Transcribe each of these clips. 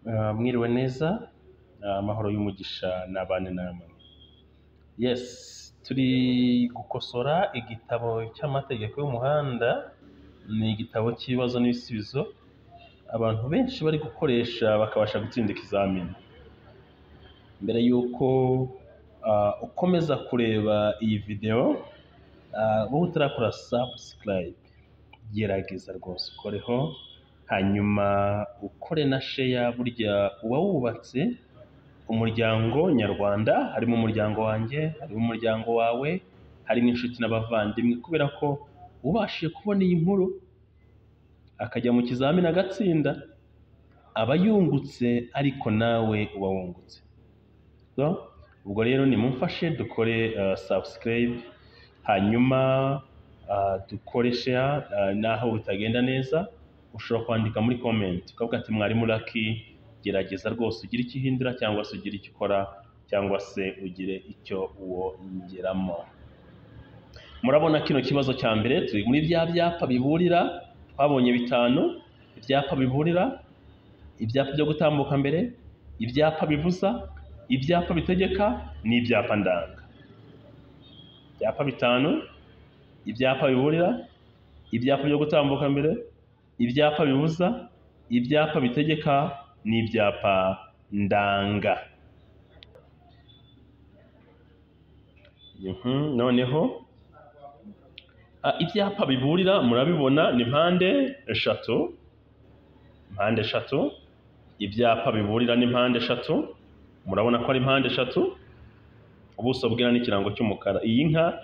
Mwiriwe neza, amahoro y'umugisha n'abane namwe. Yes, turi gukosora igitabo cy'amategeko y'umuhanda. Ni igitabo cy'ibibazo n'ibisubizo abantu benshi bari gukoresha bakabasha gutsinda ikizamini. Mbere y'uko ukomeza kureba iyi video, wowe utarakora subscribe, gerageza rwose ukoreho, hanyuma ukore na share. Burya uba wubatse umuryango nyarwanda, harimo umuryango wanjye, harimo umuryango wawe, harimo inshuti n'abavandimwe, kubera ko ubashije kubona iyi nkuru akajya mu kizamini agatsinda, aba yungutse, ariko nawe uba wungutse. Ubwo rero nimumfashe dukore subscribe, hanyuma dukore share. Naho bitagenda neza ushobora kwandika muri comment ukavuga ati mwarimu Lucky, gerageza rwose ugire icyo uhindura, cyangwa se ugire icyo ukora, cyangwa se ugire icyo wongeramo. Murabona kino kibazo cya mbere, turi muri bya byapa biburira, twabonye 5. Ibyapa biburira, ibyapa byo gutambuka mbere, ibyapa bibuza, ibyapa bitegeka n'ibyapa ndanga. Ibyapa 5, ibyapa biburira, ibyapa byo gutambuka mbere, ibyapa bibuza, ibyapa bitegeka n'ibyapa ndanga. Noneho ibyapa biburira murabibona ni mpande eshatu. Ibyapa biburira ni mpande eshatu, murabona ko ari mpande eshatu. Ubuso bw'inka n'ikirango cy'umukara. Iyi nka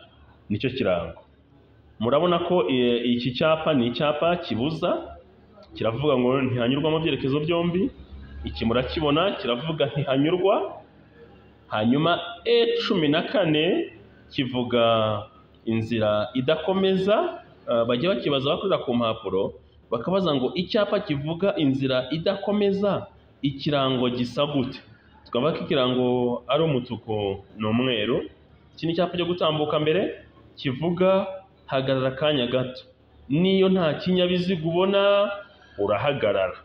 nicyo kirango. Murabona ko iki cyapa ni icyapa kibuza, kiravuga ngo ntihanyurwa mu byerekezo byombi. Iki murakibona kiravuga ntihanyurwa. Hanyuma E14 kivuga inzira idakomeza. Bajya bakibaza bakorera ku mpapuro, bakabaza ngo icyapa kivuga inzira idakomeza ikirango gisa gute? Tukaba ko ikirango ari umutuku n'umweru. Iki ni icyapa cyo gutambuka mbere kivuga hagarara akanya gato. Niyo nta kinyabiziga ubona urahagarara.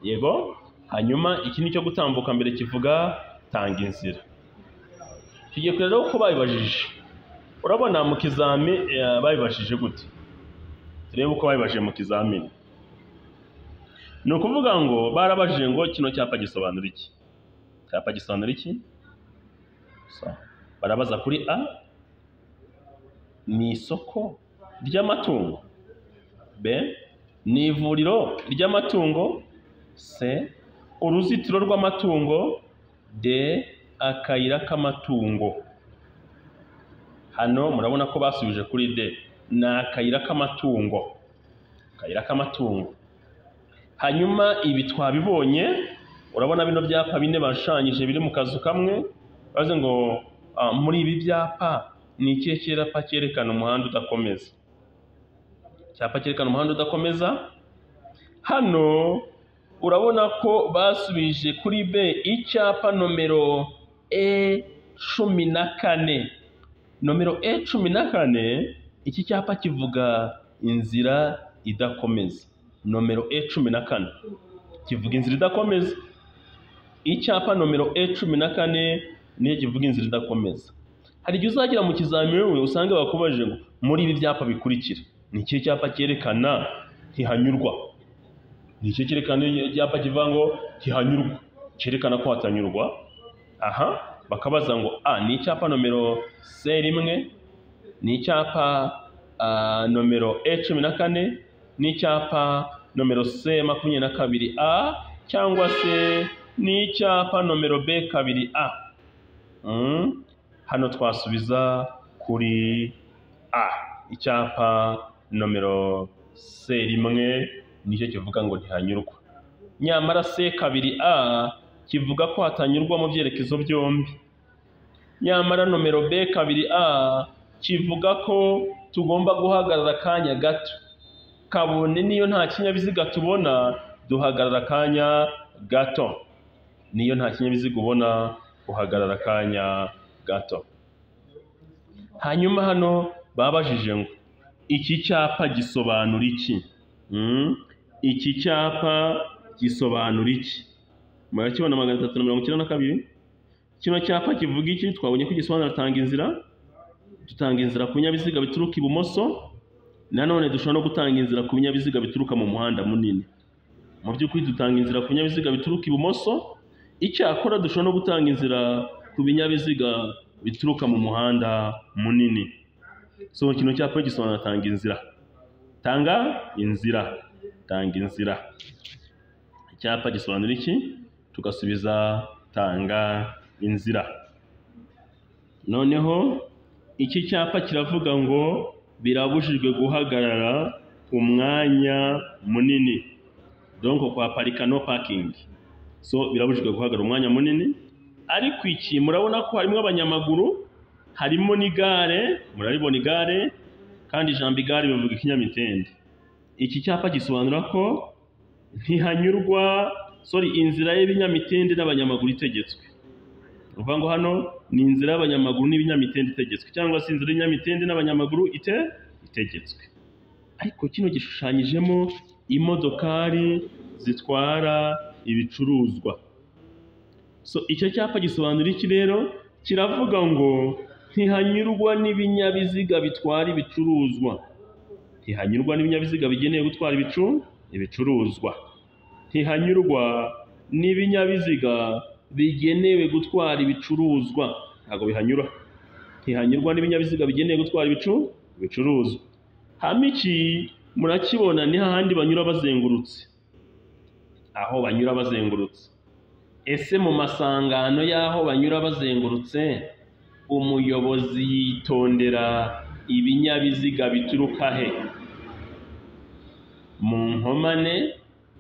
Yego. Hanyuma iki ni cyo gutambuka mbere kivuga tanga inzira. Tugiye kureba uko babibajije. Urabona mu kizami babibajije gute? Turebe uko babibajije mu kizamini. Ni ukuvuga ngo barabajije ngo kino cyapa gisobanura iki? Cyapa gisobanura iki? Barabaza kuri A, ni isoko ry'amatungo. B, ni ivuriro ry'amatungo. C, uruzitiro rw'amatungo. D, akayira k'amatungo. Hano murabona ko basubije kuri D, ni akayira k'amatungo. Akayira k'amatungo. Hanyuma ibi twabibonye, urabona bino byapa 4 bashanyije biri mu kazu kamwe. Baze ngo muri ibi byapa ni ikihe cyapa cyerekana umuhanda udakomeza? Cyapa cyerekana umuhanda udakomeza. Hano urabona ko basubije kuri B, icyapa nomero E14. Nomero E14, iki cyapa kivuga inzira idakomeza. Nomero E14 kivuga inzira idakomeza. Icyapa nomero E14 niyo kivuga inzira idakomeza. Hari igihe uzagira mu kizamini wewe usanga bakubajije ngo muri ibi byapa bikurikira ni ikihe cyapa cyerekana ntihanyurwa? Ni ikihe cyerekana icyapa kivuga ngo ntihanyurwa, cyerekana ko hatanyurwa? Aha, bakabaza ngo A, ni icyapa nomero C1, ni icyapa nomero E14, ni icyapa nomero C22A, cyangwa se ni icyapa nomero B2A. Hano twasubiza kuri A, icyapa nomero C1 nicyo kivuga ngo ntihanyurwa. Nyamara C2A kivuga ko hatanyurwa mu byerekezo byombi. Nyamara nomero B2A kivuga ko tugomba guhagarara akanya gato. Kabone niyo nta kinyabiziga tubona, duhagarara akanya gato. Niyo nta kinyabiziga ubona, uhagarara akanya gato. Hanyuma hano babajije ngo iki cyapa gisobanura iki? Iki cyapa gisobanura iki? murakibona 392. Kino cyapa kivuga iki? Twabonye ko gisobanura tanga inzira. Dutanga inzira ku binyabiziga bituruka ibumoso, nanone dushobora no gutanga inzira ku binyabiziga bituruka mu muhanda munini. Mu by'ukuri dutanga inzira ku binyabiziga bituruka ibumoso, icyakora dushobora no gutanga inzira ku binyabiziga bituruka mu muhanda munini. So kino cyapa gisobanura tanga inzira. Tanga inzira. Tanga inzira. Icyapa gisobanura iki? Tugasubiza tanga inzira. Noneho iki cyapa kiravuga ngo birabujijwe guhagarara umwanya munini. Donc kwa parika no parking. So birabujijwe guhagarara umwanya munini. Ariko iki murabona ko harimo abanyamaguru, harimo n'igare, murabibona igare, kandi ijambo igare bivuga ikinyamitende. Iki cyapa gisobanura ko ntihanyurwa inzira y'ibinyamitende n'abanyamaguru itegetswe. Uvuga ngo hano ni inzira y'abanyamaguru n'ibinyamitende itegetswe, cyangwa se inzira y'ibinyamitende n'abanyamaguru itegetswe. Ariko kino gishushanyijemo imodokari zitwara ibicuruzwa. So icyo cyapa gisobanura iki rero? Kiravuga ngo ntihanyurwa n'ibinyabiziga bitwara ibicuruzwa. Ntihanyurwa n'ibinyabiziga bigenewe gutwara ibicuruzwa. Ntihanyurwa n'ibinyabiziga bigenewe gutwara ibicuruzwa. Ntabwo bihanyura. Ntihanyurwa n'ibinyabiziga bigenewe gutwara ibicuruzwa. Hama iki murakibona ni hahandi banyura bazengurutse. Aho banyura bazengurutse. Ese mu masangano y'aho banyura bazengurutse, umuyobozi yitondera ibinyabiziga bituruka he? Mu nkomane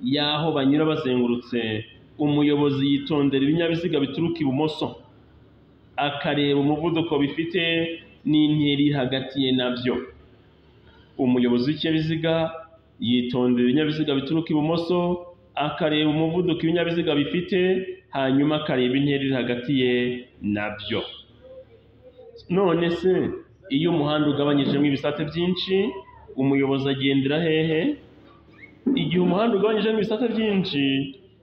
y'aho banyura bazengurutse, umuyobozi yitondera ibinyabiziga bituruka ibumoso, akareba umuvuduko bifite n'intera iri hagati ye nabyo. Umuyobozi w'ikinyabiziga yitondera ibinyabiziga bituruka ibumoso, akareba umuvuduko ibinyabiziga bifite, hanyuma akareba intera iri hagati ye nabyo. None se iyo umuhanda ugabanyijemo ibisate byinshi, umuyobozi agendera hehe? Igihe umuhanda ugabanyijemo ibisate byinshi,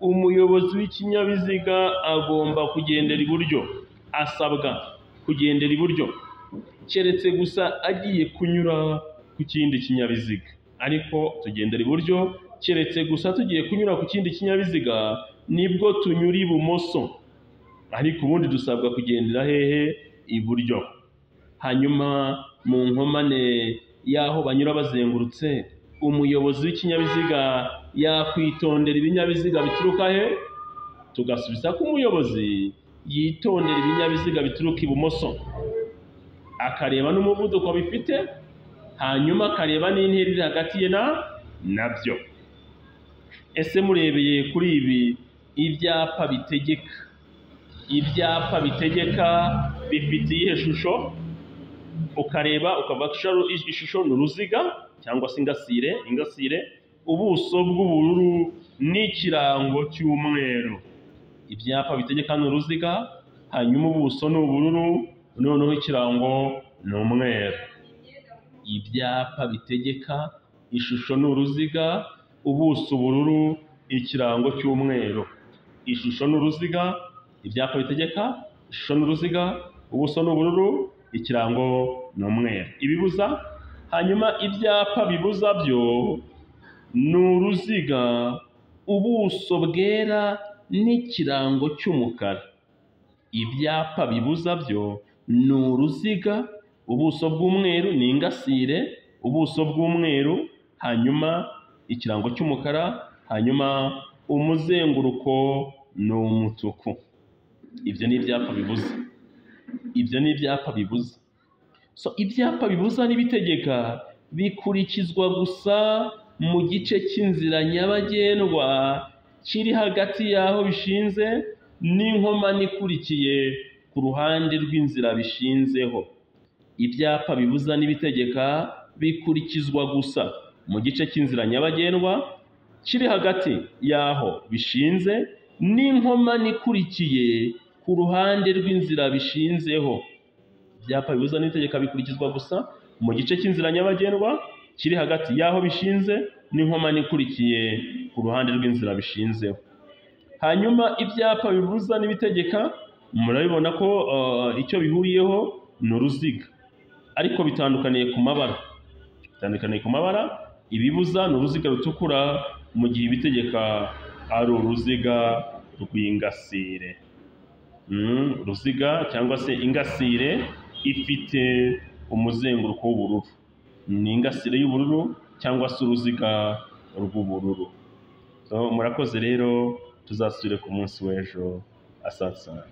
umuyobozi w'ikinyabiziga agomba kugendera iburyo, asabwa kugendera iburyo, keretse gusa agiye kunyura ku kindi kinyabiziga. Ariko tugendera iburyo, keretse gusa tugiye kunyura ku kindi kinyabiziga nibwo tunyura ibumoso. Ariko ubundi dusabwa kugendera hehe? Iburyo. Hanyuma mu nkomane y'aho banyura bazengurutse, umuyobozi w'ikinyabiziga yakwitondera ibinyabiziga bituruka he? Tugasubiza ko umuyobozi yitondera ibinyabiziga bituruka ibumoso, akareba n'umuvuduko bifite, hanyuma akareba n'intera iri hagati ye nabyo. Ese murebeye kuri ibi ibyapa bitegeka, ibyapa bitegeka bifite iyihe shusho? Ukareba ukavuga ishusho ni uruziga cyangwa se ingasire, ubuso bw'ubururu n'ikirango cy'umweru. Ibyapa bitegeka ni uruziga, hanyuma ubuso ni ubururu, noneho ikirango ni umweru. Ibyapa bitegeka, ishusho ni uruziga, ubuso ubururu, ikirango cy'umweru. Ishusho ni uruziga, ibyapa bitegeka, ishusho ni uruziga, ubuso ni ubururu, ikirango ni umweru. Ibibuza, hanyuma ibyapa bibuza byo ni uruziga, ubuso bwera n'ikirango cy'umukara. Ibyapa bibuza byo ni uruziga, ubuso bw'umweru ni ingasire, ubuso bw'umweru, hanyuma ikirango cy'umukara, hanyuma umuzenguruko ni umutuku. Ibyo ni ibyapa bibuza. Ibyo ni ibyapa bibuza. So ibyapa bibuza n'ibitegeka bikurikizwa gusa mu gice cy'inzira nyabagendwa kiri hagati y'aho bishinze n'inkomane ikurikiye ku ruhande rw'inzira bishinzeho. Ibyapa bibuza n'ibitegeka bikurikizwa gusa mu gice cy'inzira nyabagendwa kiri hagati y'aho bishinze n'inkomane ikurikiye ku ruhande rw'inzira bishinzeho. Ibyapa bibuza n'ibitegeka bikurikizwa gusa mu gice cy'inzira nyabagendwa kiri hagati y'aho bishinze n'inkomane ikurikiye ku ruhande rw'inzira bishinzeho. Hanyuma ibyapa bibuza n'ibitegeka murabibona ko icyo bihuriyeho ni uruziga, ariko bitandukaniye ku mabara. Ibibuza ni uruziga rutukura, mu gihe ibitegeka ari uruziga rw'ingasire. Uruziga cyangwa se ingasire ifite umuzenguruko w'ubururu, ni ingasire y'ubururu cyangwa se uruziga rw'ubururu. Murakoze rero, tuzasubire ku munsi w'ejo. Asante sana.